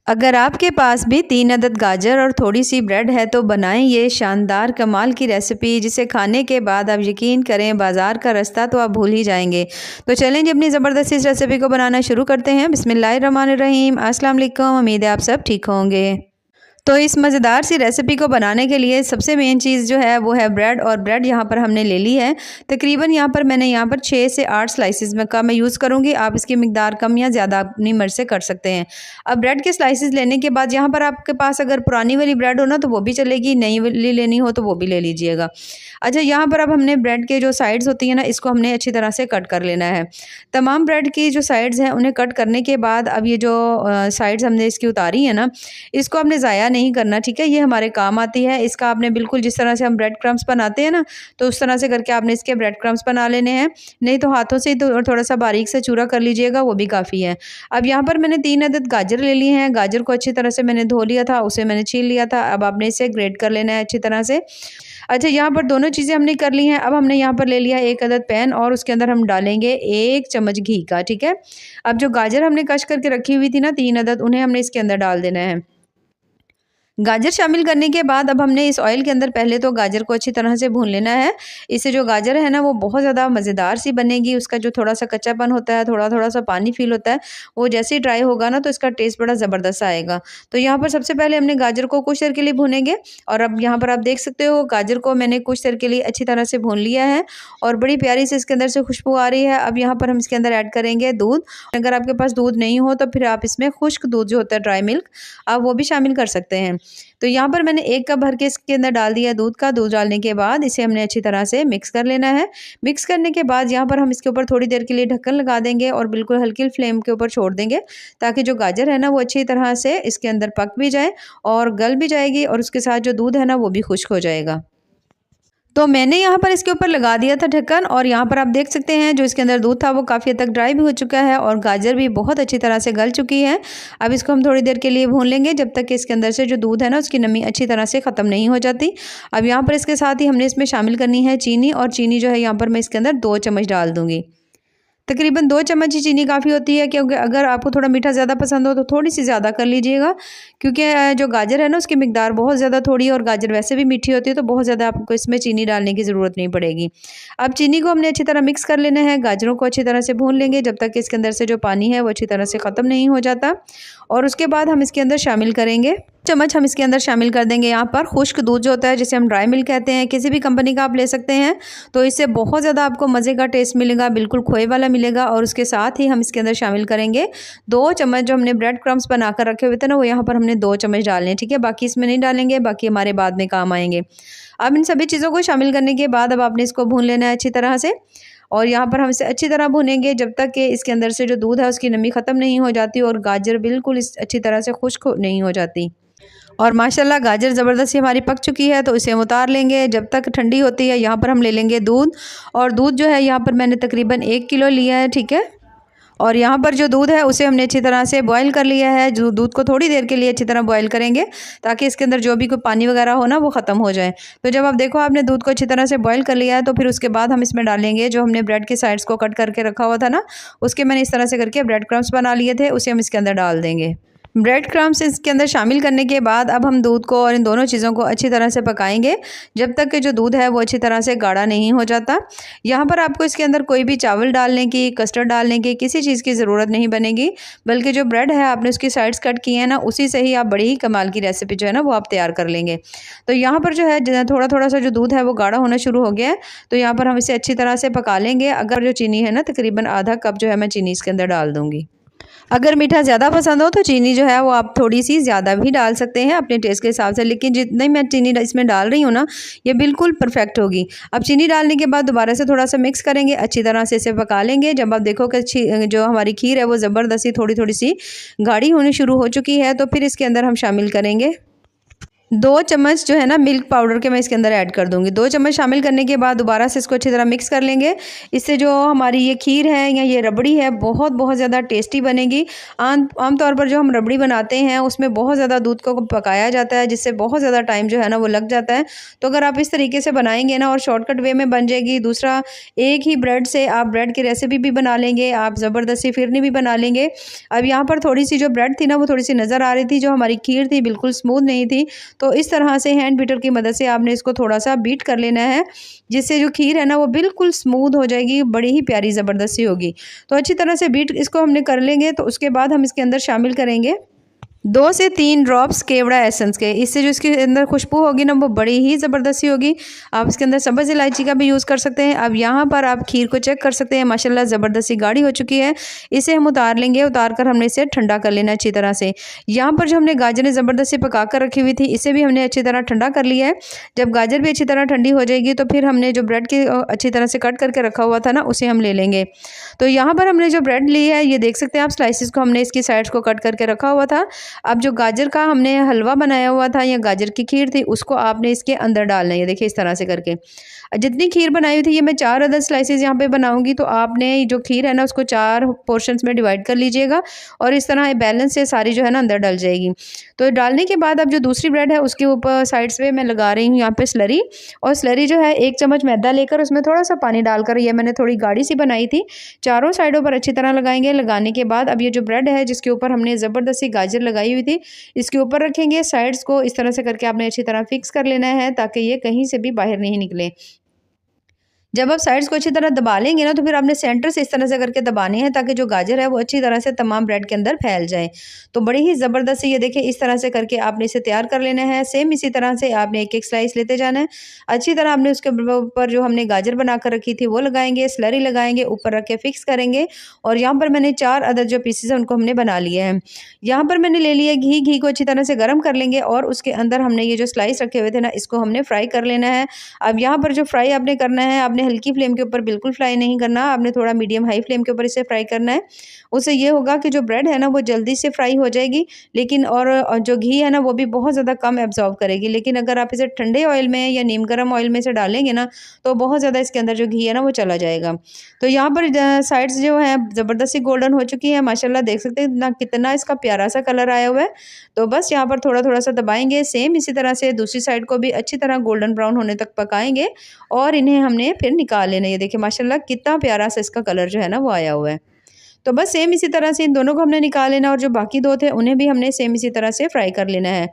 अगर आपके पास भी 3 अदद गाजर और थोड़ी सी ब्रेड है तो बनाएं ये शानदार कमाल की रेसिपी, जिसे खाने के बाद आप यकीन करें बाज़ार का रास्ता तो आप भूल ही जाएंगे। तो चलें जी, अपनी ज़बरदस्त इस रेसिपी को बनाना शुरू करते हैं। बिस्मिल्लाहिर्रहमानिर्रहीम। अस्सलाम वालेकुम। उम्मीद है आप सब ठीक होंगे। तो इस मज़ेदार सी रेसिपी को बनाने के लिए सबसे मेन चीज़ जो है वो है ब्रेड। और ब्रेड यहाँ पर हमने ले ली है। तकरीबन मैंने यहाँ पर 6 से 8 स्लाइसेस में का मैं यूज़ करूँगी। आप इसकी मिकदार कम या ज़्यादा अपनी मर्ज़ी से कर सकते हैं। अब ब्रेड के स्लाइसेस लेने के बाद यहाँ पर आपके पास अगर पुरानी वाली ब्रेड हो ना तो वो भी चलेगी, नई वाली लेनी हो तो वो भी ले लीजिएगा। अच्छा, यहाँ पर अब हमने ब्रेड के जो साइड्स होती हैं ना, इसको हमने अच्छी तरह से कट कर लेना है। तमाम ब्रेड की जो साइड्स हैं उन्हें कट करने के बाद अब ये जो साइड्स हमने इसकी उतारी है ना, इसको हमने ज़ाया नहीं करना, ठीक है। ये हमारे काम आती है। इसका आपने बिल्कुल जिस तरह से हम ब्रेड क्रम्स बनाते हैं ना, तो उस तरह से करके आपने इसके ब्रेड क्रम्स बना लेने हैं। नहीं तो हाथों से तो थोड़ा सा बारीक से चूरा कर लीजिएगा, वो भी काफ़ी है। अब यहाँ पर मैंने 3 अदद गाजर ले लिए हैं। गाजर को अच्छी तरह से मैंने धो लिया था, उसे मैंने छील लिया था। अब आपने इसे ग्रेट कर लेना है अच्छी तरह से। अच्छा, यहाँ पर दोनों चीज़ें हमने कर ली हैं। अब हमने यहाँ पर ले लिया 1 अदद पैन और उसके अंदर हम डालेंगे 1 चम्मच घी का, ठीक है। अब जो गाजर हमने कश करके रखी हुई थी ना 3 अदद, उन्हें हमने इसके अंदर डाल देना है। गाजर शामिल करने के बाद अब हमने इस ऑयल के अंदर पहले तो गाजर को अच्छी तरह से भून लेना है। इससे जो गाजर है ना वो बहुत ज़्यादा मज़ेदार सी बनेगी। उसका जो थोड़ा सा कच्चापन होता है, थोड़ा सा पानी फील होता है, वो जैसे ही ड्राई होगा ना तो इसका टेस्ट बड़ा ज़बरदस्त आएगा। तो यहाँ पर सबसे पहले हमने गाजर को कुछ देर के लिए भूनेंगे। और अब यहाँ पर आप देख सकते हो गाजर को मैंने कुछ देर के लिए अच्छी तरह से भून लिया है और बड़ी प्यारी से इसके अंदर से खुशबू आ रही है। अब यहाँ पर हम इसके अंदर ऐड करेंगे दूध। अगर आपके पास दूध नहीं हो तो फिर आप इसमें खुश्क दूध जो होता है, ड्राई मिल्क, आप वो भी शामिल कर सकते हैं। तो यहाँ पर मैंने 1 कप भर के इसके अंदर डाल दिया दूध का। दूध डालने के बाद इसे हमने अच्छी तरह से मिक्स कर लेना है। मिक्स करने के बाद यहाँ पर हम इसके ऊपर थोड़ी देर के लिए ढक्कन लगा देंगे और बिल्कुल हल्की फ्लेम के ऊपर छोड़ देंगे, ताकि जो गाजर है ना वो अच्छी तरह से इसके अंदर पक भी जाए और गल भी जाएगी और उसके साथ जो दूध है ना वो भी खुश्क हो जाएगा। तो मैंने यहाँ पर इसके ऊपर लगा दिया था ढक्कन और यहाँ पर आप देख सकते हैं जो इसके अंदर दूध था वो काफ़ी हद तक ड्राई भी हो चुका है और गाजर भी बहुत अच्छी तरह से गल चुकी है। अब इसको हम थोड़ी देर के लिए भून लेंगे जब तक कि इसके अंदर से जो दूध है ना उसकी नमी अच्छी तरह से ख़त्म नहीं हो जाती। अब यहाँ पर इसके साथ ही हमने इसमें शामिल करनी है चीनी। और चीनी जो है यहाँ पर मैं इसके अंदर 2 चम्मच डाल दूँगी। तकरीबन 2 चम्मच ही चीनी काफ़ी होती है, क्योंकि अगर आपको थोड़ा मीठा ज़्यादा पसंद हो तो थोड़ी सी ज़्यादा कर लीजिएगा, क्योंकि जो गाजर है ना उसकी मिकदार बहुत ज़्यादा थोड़ी है और गाजर वैसे भी मीठी होती है, तो बहुत ज़्यादा आपको इसमें चीनी डालने की ज़रूरत नहीं पड़ेगी। अब चीनी को हमने अच्छी तरह मिक्स कर लेना है। गाजरों को अच्छी तरह से भून लेंगे जब तक कि इसके अंदर से जो पानी है वो अच्छी तरह से ख़त्म नहीं हो जाता। और उसके बाद हम इसके अंदर शामिल करेंगे चम्मच हम इसके अंदर शामिल कर देंगे यहाँ पर खुश्क दूध जो होता है, जिसे हम ड्राई मिल्क कहते हैं। किसी भी कंपनी का आप ले सकते हैं, तो इससे बहुत ज़्यादा आपको मज़े का टेस्ट मिलेगा, बिल्कुल खोए वाला मिलेगा। और उसके साथ ही हम इसके अंदर शामिल करेंगे 2 चम्मच जो हमने ब्रेड क्रम्स बना कर रखे हुए थे ना, वो यहाँ पर हमने 2 चम्मच डालने हैं, ठीक है। बाकी इसमें नहीं डालेंगे, बाकी हमारे बाद में काम आएंगे। अब इन सभी चीज़ों को शामिल करने के बाद अब आपने इसको भून लेना है अच्छी तरह से। और यहाँ पर हम इसे अच्छी तरह भूनेंगे जब तक कि इसके अंदर से जो दूध है उसकी नमी ख़त्म नहीं हो जाती और गाजर बिल्कुल इस अच्छी तरह से खुश्क नहीं हो जाती। और माशाल्लाह गाजर ज़बरदस्ती हमारी पक चुकी है, तो इसे हम उतार लेंगे। जब तक ठंडी होती है यहाँ पर हम ले लेंगे दूध। और दूध जो है यहाँ पर मैंने तकरीबन 1 किलो लिया है, ठीक है। और यहाँ पर जो दूध है उसे हमने अच्छी तरह से बॉईल कर लिया है। जो दूध को थोड़ी देर के लिए अच्छी तरह बॉईल करेंगे, ताकि इसके अंदर जो भी कोई पानी वगैरह हो ना वो ख़त्म हो जाए। तो जब आप देखो आपने दूध को अच्छी तरह से बॉईल कर लिया है, तो फिर उसके बाद हम इसमें डालेंगे जो हमने ब्रेड के साइड्स को कट करके रखा हुआ था ना, उसके मैंने इस तरह से करके ब्रेड क्रम्स बना लिए थे, उसे हम इसके अंदर डाल देंगे। ब्रेड क्रम्स इसके अंदर शामिल करने के बाद अब हम दूध को और इन दोनों चीज़ों को अच्छी तरह से पकाएंगे जब तक कि जो दूध है वो अच्छी तरह से गाढ़ा नहीं हो जाता। यहाँ पर आपको इसके अंदर कोई भी चावल डालने की, कस्टर्ड डालने की, किसी चीज़ की ज़रूरत नहीं बनेगी, बल्कि जो ब्रेड है आपने उसकी साइड्स कट की है ना, उसी से ही आप बड़ी ही कमाल की रेसिपी जो है ना वो आप तैयार कर लेंगे। तो यहाँ पर जो है थोड़ा सा जो दूध है वो गाढ़ा होना शुरू हो गया है, तो यहाँ पर हम इसे अच्छी तरह से पका लेंगे। अगर जो चीनी है ना तकरीबन आधा कप जो है मैं चीनी इसके अंदर डाल दूँगी। अगर मीठा ज़्यादा पसंद हो तो चीनी जो है वो आप थोड़ी सी ज़्यादा भी डाल सकते हैं अपने टेस्ट के हिसाब से, लेकिन जितनी मैं चीनी इसमें डाल रही हूँ ना ये बिल्कुल परफेक्ट होगी। अब चीनी डालने के बाद दोबारा से थोड़ा सा मिक्स करेंगे, अच्छी तरह से इसे पका लेंगे। जब आप देखो कि जो हमारी खीर है वो ज़बरदस्ती थोड़ी सी गाढ़ी होनी शुरू हो चुकी है, तो फिर इसके अंदर हम शामिल करेंगे 2 चम्मच जो है ना मिल्क पाउडर के मैं इसके अंदर ऐड कर दूँगी। 2 चम्मच शामिल करने के बाद दोबारा से इसको अच्छी तरह मिक्स कर लेंगे। इससे जो हमारी ये खीर है या ये रबड़ी है बहुत ज़्यादा टेस्टी बनेगी। आम तौर पर जो हम रबड़ी बनाते हैं उसमें बहुत ज़्यादा दूध को पकाया जाता है, जिससे बहुत ज़्यादा टाइम जो है ना वो लग जाता है। तो अगर आप इस तरीके से बनाएँगे ना और शॉर्टकट वे में बन जाएगी। दूसरा, एक ही ब्रेड से आप ब्रेड की रेसिपी भी बना लेंगे, आप ज़बरदस्ती फिरनी भी बना लेंगे। अब यहाँ पर थोड़ी-सी जो ब्रेड थी ना वो थोड़ी-सी नज़र आ रही थी, जो हमारी खीर थी बिल्कुल स्मूथ नहीं थी। तो इस तरह से हैंड बीटर की मदद से आपने इसको थोड़ा-सा बीट कर लेना है, जिससे जो खीर है ना वो बिल्कुल स्मूथ हो जाएगी, बड़ी ही प्यारी ज़बरदस्ती होगी। तो अच्छी तरह से बीट इसको हमने कर लेंगे, तो उसके बाद हम इसके अंदर शामिल करेंगे 2 से 3 ड्रॉप्स केवड़ा एसेंस के। इससे जो इसके अंदर खुशबू होगी ना वो बड़ी ही ज़बरदस्ती होगी। आप इसके अंदर सब्ज़ इलायची का भी यूज़ कर सकते हैं। अब यहाँ पर आप खीर को चेक कर सकते हैं, माशाल्लाह ज़बरदस्ती गाढ़ी हो चुकी है। इसे हम उतार लेंगे, उतार कर हमने इसे ठंडा कर लेना अच्छी तरह से। यहाँ पर जो हमने गाजरें ज़बरदस्ती पका कर रखी हुई थी, इसे भी हमने अच्छी तरह ठंडा कर लिया है। जब गाजर भी अच्छी तरह ठंडी हो जाएगी तो फिर हमने जो ब्रेड की अच्छी तरह से कट करके रखा हुआ था ना उसे हम ले लेंगे। तो यहाँ पर हमने जो ब्रेड ली है, ये देख सकते हैं आप, स्लाइसेस को हमने इसकी साइड्स को कट करके रखा हुआ था। अब जो गाजर का हमने हलवा बनाया हुआ था या गाजर की खीर थी, उसको आपने इसके अंदर डालना है। ये देखिए इस तरह से करके। जितनी खीर बनाई हुई थी, ये मैं 4 अदद स्लाइसेस यहाँ पे बनाऊंगी, तो आपने जो खीर है ना उसको 4 पोर्शंस में डिवाइड कर लीजिएगा और इस तरह बैलेंस से सारी जो है ना अंदर डल जाएगी। तो डालने के बाद अब जो दूसरी ब्रेड है उसके ऊपर साइड्स पे मैं लगा रही हूँ यहाँ पे स्लरी। और स्लरी जो है 1 चम्मच मैदा लेकर उसमें थोड़ा सा पानी डालकर, ये मैंने थोड़ी गाढ़ी सी बनाई थी, चारों साइडों पर अच्छी तरह लगाएंगे। लगाने के बाद अब ये जो ब्रेड है जिसके ऊपर हमने ज़बरदस्ती गाजर लगाई हुई थी, इसके ऊपर रखेंगे। साइड्स को इस तरह से करके आपने अच्छी तरह फिक्स कर लेना है ताकि ये कहीं से भी बाहर नहीं निकले। जब आप साइड्स को अच्छी तरह दबा लेंगे ना तो फिर आपने सेंटर से इस तरह से करके दबानी है ताकि जो गाजर है वो अच्छी तरह से तमाम ब्रेड के अंदर फैल जाए। तो बड़ी ही ज़बरदस्त ये देखिए इस तरह से करके आपने इसे तैयार कर लेना है। सेम इसी तरह से आपने एक-एक स्लाइस लेते जाना है। अच्छी तरह आपने उसके ऊपर जो हमने गाजर बना कर रखी थी वो लगाएँगे, स्लरी लगाएँगे, ऊपर रख के फिक्स करेंगे। और यहाँ पर मैंने 4 अदद जो पीसेस हैं उनको हमने बना लिया है। यहाँ पर मैंने ले लिया घी, घी को अच्छी तरह से गर्म कर लेंगे और उसके अंदर हमने ये जो स्लाइस रखे हुए थे ना इसको हमने फ्राई कर लेना है। अब यहाँ पर जो फ्राई आपने करना है, आपने हल्की फ्लेम के ऊपर बिल्कुल फ्राई नहीं करना, आपने थोड़ा मीडियम हाई फ्लेम के ऊपर इसे फ्राई करना है। उससे ये होगा कि जो ब्रेड है ना वो जल्दी से फ्राई हो जाएगी, लेकिन और जो घी है ना वो भी बहुत ज़्यादा कम एब्जॉर्ब करेगी। लेकिन अगर आप इसे ठंडे ऑयल में या नीम गर्म ऑयल में से डालेंगे ना तो बहुत ज़्यादा इसके अंदर जो घी है ना वो चला जाएगा। तो यहाँ पर साइड्स जो है ज़बरदस्ती गोल्डन हो चुकी है, माशाल्लाह देख सकते हैं ना कितना इसका प्यारा सा कलर आया हुआ है। तो बस यहाँ पर थोड़ा थोड़ा सा दबाएंगे। सेम इसी तरह से दूसरी साइड को भी अच्छी तरह गोल्डन ब्राउन होने तक पकाएंगे और इन्हें हमने फिर निकाल लेना है। ये देखिए माशाल्लाह कितना प्यारा सा इसका कलर जो है ना वो आया हुआ है। तो बस सेम इसी तरह से इन दोनों को हमने निकाल लेना और जो बाकी 2 थे उन्हें भी हमने सेम इसी तरह से फ्राई कर लेना है।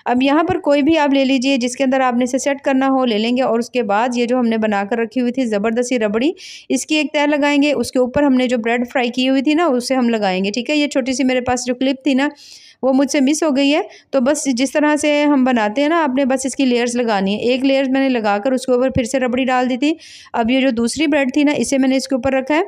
अब यहाँ पर कोई भी आप ले लीजिए जिसके अंदर आपने इसे सेट करना हो, ले लेंगे और उसके बाद ये जो हमने बनाकर रखी हुई थी ज़बरदस्ती रबड़ी, इसकी एक तह लगाएंगे। उसके ऊपर हमने जो ब्रेड फ्राई की हुई थी ना उसे हम लगाएंगे। ठीक है, ये छोटी सी मेरे पास जो क्लिप थी ना वो मुझसे मिस हो गई है। तो बस जिस तरह से हम बनाते हैं ना आपने बस इसकी लेयर्स लगानी है। एक लेयर मैंने लगाकर उसके ऊपर फिर से रबड़ी डाल दी थी। अब ये जो दूसरी ब्रेड थी ना इसे मैंने इसके ऊपर रखा है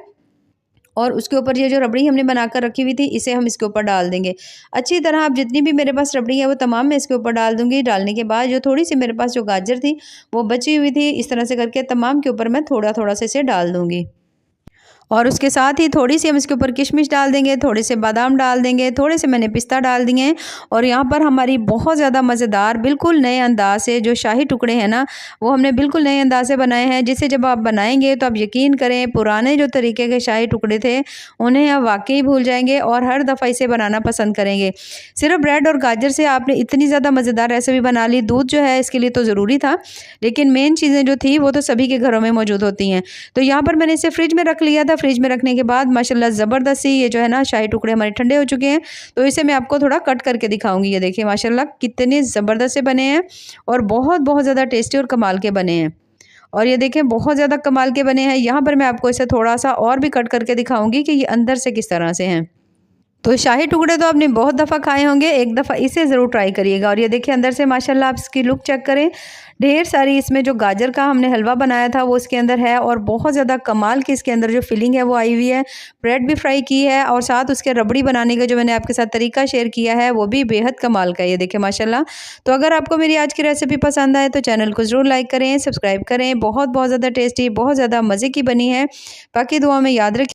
और उसके ऊपर ये जो रबड़ी हमने बनाकर रखी हुई थी इसे हम इसके ऊपर डाल देंगे। अच्छी तरह आप जितनी भी मेरे पास रबड़ी है वो तमाम मैं इसके ऊपर डाल दूँगी। डालने के बाद जो थोड़ी सी मेरे पास जो गाजर थी वो बची हुई थी, इस तरह से करके तमाम के ऊपर मैं थोड़ा-थोड़ा सा इसे डाल दूँगी। और उसके साथ ही थोड़ी-सी हम इसके ऊपर किशमिश डाल देंगे, थोड़े से बादाम डाल देंगे, थोड़े से मैंने पिस्ता डाल दिए हैं। और यहाँ पर हमारी बहुत ज़्यादा मज़ेदार बिल्कुल नए अंदाज़ से जो शाही टुकड़े हैं ना, वो हमने बिल्कुल नए अंदाज़ से बनाए हैं, जिसे जब आप बनाएँगे तो आप यकीन करें पुराने जो तरीके के शाही टुकड़े थे, उन्हें आप वाक़ई भूल जाएँगे और हर दफ़ा इसे बनाना पसंद करेंगे। सिर्फ़ ब्रेड और गाजर से आपने इतनी ज़्यादा मज़ेदार रेसिपी बना ली। दूध जो है इसके लिए तो ज़रूरी था, लेकिन मेन चीज़ें जो थी वो तो सभी के घरों में मौजूद होती हैं। तो यहाँ पर मैंने इसे फ्रिज में रख लिया था। फ्रिज में रखने के बाद माशाल्लाह ज़बरदस्ती ये जो है ना शाही टुकड़े हमारे ठंडे हो चुके हैं। तो इसे मैं आपको थोड़ा कट करके दिखाऊंगी। ये देखिए माशाल्लाह कितने ज़बरदस्त से बने हैं और बहुत ज़्यादा टेस्टी और कमाल के बने हैं। और ये देखें बहुत ज़्यादा कमाल के बने हैं। यहाँ पर मैं आपको इसे थोड़ा सा और भी कट करके दिखाऊंगी कि ये अंदर से किस तरह से हैं। तो शाही टुकड़े तो आपने बहुत दफ़ा खाए होंगे, एक दफ़ा इसे ज़रूर ट्राई करिएगा। और ये देखिए अंदर से माशाल्लाह आप इसकी लुक चेक करें, ढेर सारी इसमें जो गाजर का हमने हलवा बनाया था वो इसके अंदर है और बहुत ज़्यादा कमाल की इसके अंदर जो फिलिंग है वो आई हुई है। ब्रेड भी फ्राई की है और साथ उसके रबड़ी बनाने का जो मैंने आपके साथ तरीका शेयर किया है वो भी बेहद कमाल का है। ये देखिए माशाल्लाह। तो अगर आपको मेरी आज की रेसिपी पसंद आए तो चैनल को ज़रूर लाइक करें, सब्सक्राइब करें। बहुत ज़्यादा टेस्टी, बहुत ज़्यादा मज़े की बनी है। बाकी दुआ में याद रखिए।